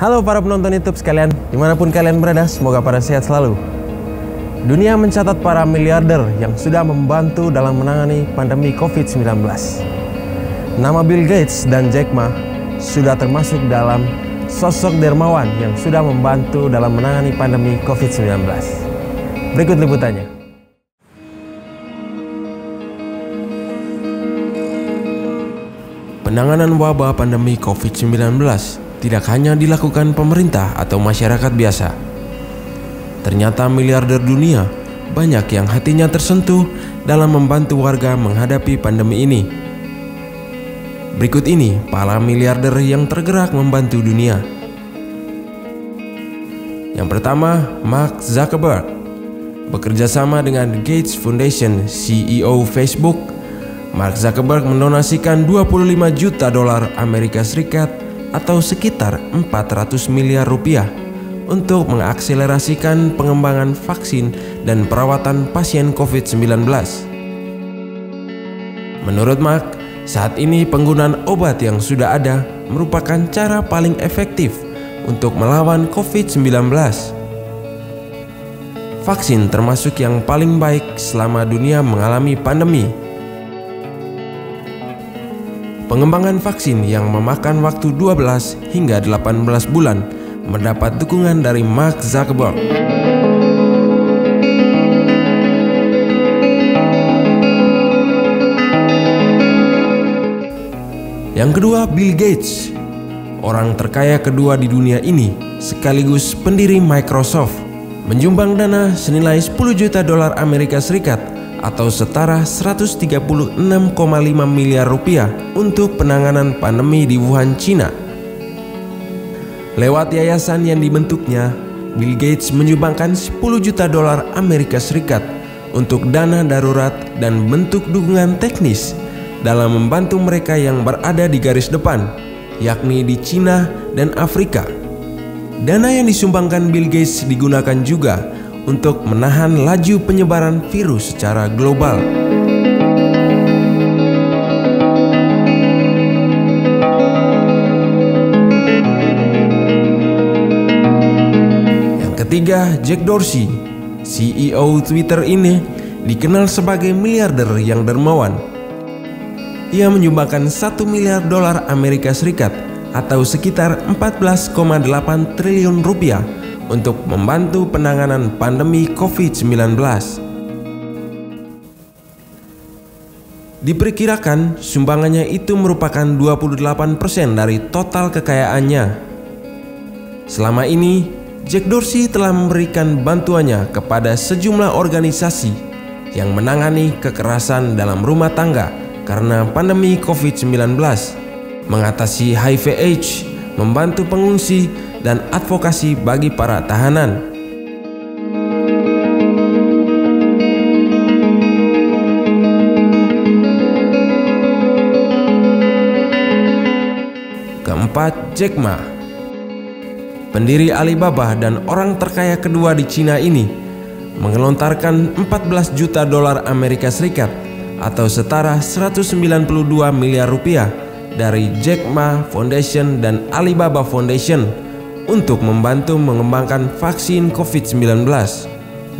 Halo para penonton YouTube sekalian, dimanapun kalian berada, semoga pada sehat selalu. Dunia mencatat para miliarder yang sudah membantu dalam menangani pandemi COVID-19. Nama Bill Gates dan Jack Ma sudah termasuk dalam sosok dermawan yang sudah membantu dalam menangani pandemi COVID-19. Berikut liputannya. Penanganan wabah pandemi COVID-19 tidak hanya dilakukan pemerintah atau masyarakat biasa. Ternyata miliarder dunia banyak yang hatinya tersentuh dalam membantu warga menghadapi pandemi ini. Berikut ini para miliarder yang tergerak membantu dunia. Yang pertama, Mark Zuckerberg. Bekerja sama dengan Gates Foundation, CEO Facebook, Mark Zuckerberg mendonasikan 25 juta dolar Amerika Serikat atau sekitar 400 miliar rupiah untuk mengakselerasikan pengembangan vaksin dan perawatan pasien COVID-19. Menurut Mark, saat ini penggunaan obat yang sudah ada merupakan cara paling efektif untuk melawan COVID-19. Vaksin termasuk yang paling baik selama dunia mengalami pandemi. Pengembangan vaksin yang memakan waktu 12 hingga 18 bulan mendapat dukungan dari Mark Zuckerberg. Yang kedua, Bill Gates. Orang terkaya kedua di dunia ini sekaligus pendiri Microsoft menyumbang dana senilai 10 juta dolar Amerika Serikat atau setara 136,5 miliar rupiah untuk penanganan pandemi di Wuhan, Cina. Lewat yayasan yang dibentuknya, Bill Gates menyumbangkan 10 juta dolar Amerika Serikat untuk dana darurat dan bentuk dukungan teknis dalam membantu mereka yang berada di garis depan, yakni di Cina dan Afrika. Dana yang disumbangkan Bill Gates digunakan juga untuk menahan laju penyebaran virus secara global. Yang ketiga, Jack Dorsey, CEO Twitter ini dikenal sebagai miliarder yang dermawan. Ia menyumbangkan 1 miliar dolar Amerika Serikat atau sekitar 14,8 triliun rupiah untuk membantu penanganan pandemi COVID-19. Diperkirakan sumbangannya itu merupakan 28% dari total kekayaannya. Selama ini, Jack Dorsey telah memberikan bantuannya kepada sejumlah organisasi yang menangani kekerasan dalam rumah tangga karena pandemi COVID-19, mengatasi HIV/AIDS, membantu pengungsi, dan advokasi bagi para tahanan. Keempat, Jack Ma. Pendiri Alibaba dan orang terkaya kedua di Cina ini mengelontarkan 14 juta dolar Amerika Serikat atau setara 192 miliar rupiah dari Jack Ma Foundation dan Alibaba Foundation untuk membantu mengembangkan vaksin COVID-19.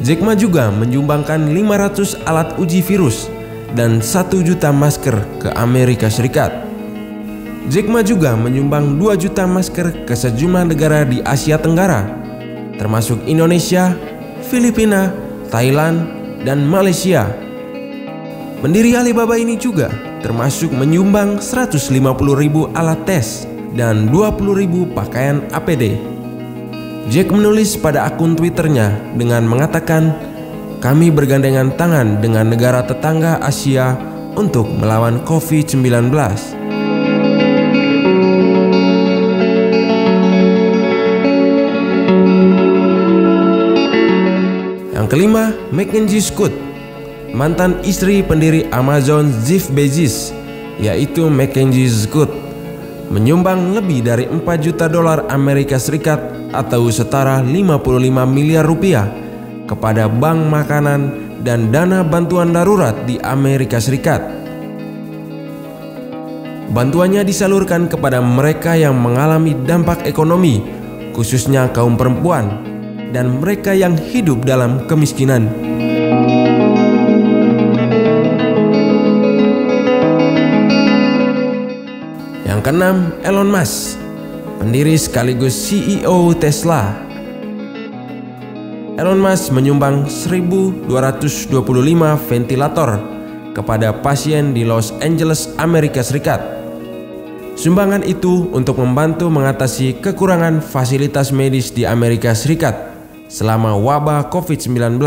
Jack Ma juga menyumbangkan 500 alat uji virus dan 1 juta masker ke Amerika Serikat. Jack Ma juga menyumbang 2 juta masker ke sejumlah negara di Asia Tenggara, termasuk Indonesia, Filipina, Thailand, dan Malaysia. Pendiri Alibaba ini juga termasuk menyumbang 150.000 alat tes dan 20.000 pakaian APD. Jack menulis pada akun Twitternya dengan mengatakan, "Kami bergandengan tangan dengan negara tetangga Asia untuk melawan COVID-19." Yang kelima, Mackenzie Scott, mantan istri pendiri Amazon Jeff Bezos, yaitu Mackenzie Scott, menyumbang lebih dari 4 juta dolar Amerika Serikat atau setara 55 miliar rupiah kepada bank makanan dan dana bantuan darurat di Amerika Serikat. Bantuannya disalurkan kepada mereka yang mengalami dampak ekonomi khususnya kaum perempuan dan mereka yang hidup dalam kemiskinan. Yang keenam, Elon Musk, pendiri sekaligus CEO Tesla. Elon Musk menyumbang 1.225 ventilator kepada pasien di Los Angeles, Amerika Serikat. Sumbangan itu untuk membantu mengatasi kekurangan fasilitas medis di Amerika Serikat selama wabah COVID-19.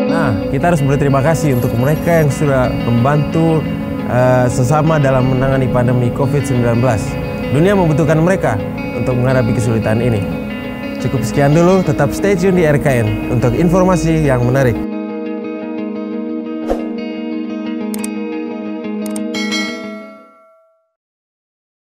Nah, kita harus berterima kasih untuk mereka yang sudah membantu sesama dalam menangani pandemi COVID-19. Dunia membutuhkan mereka untuk menghadapi kesulitan ini. Cukup sekian dulu, tetap stay tune di RKN untuk informasi yang menarik.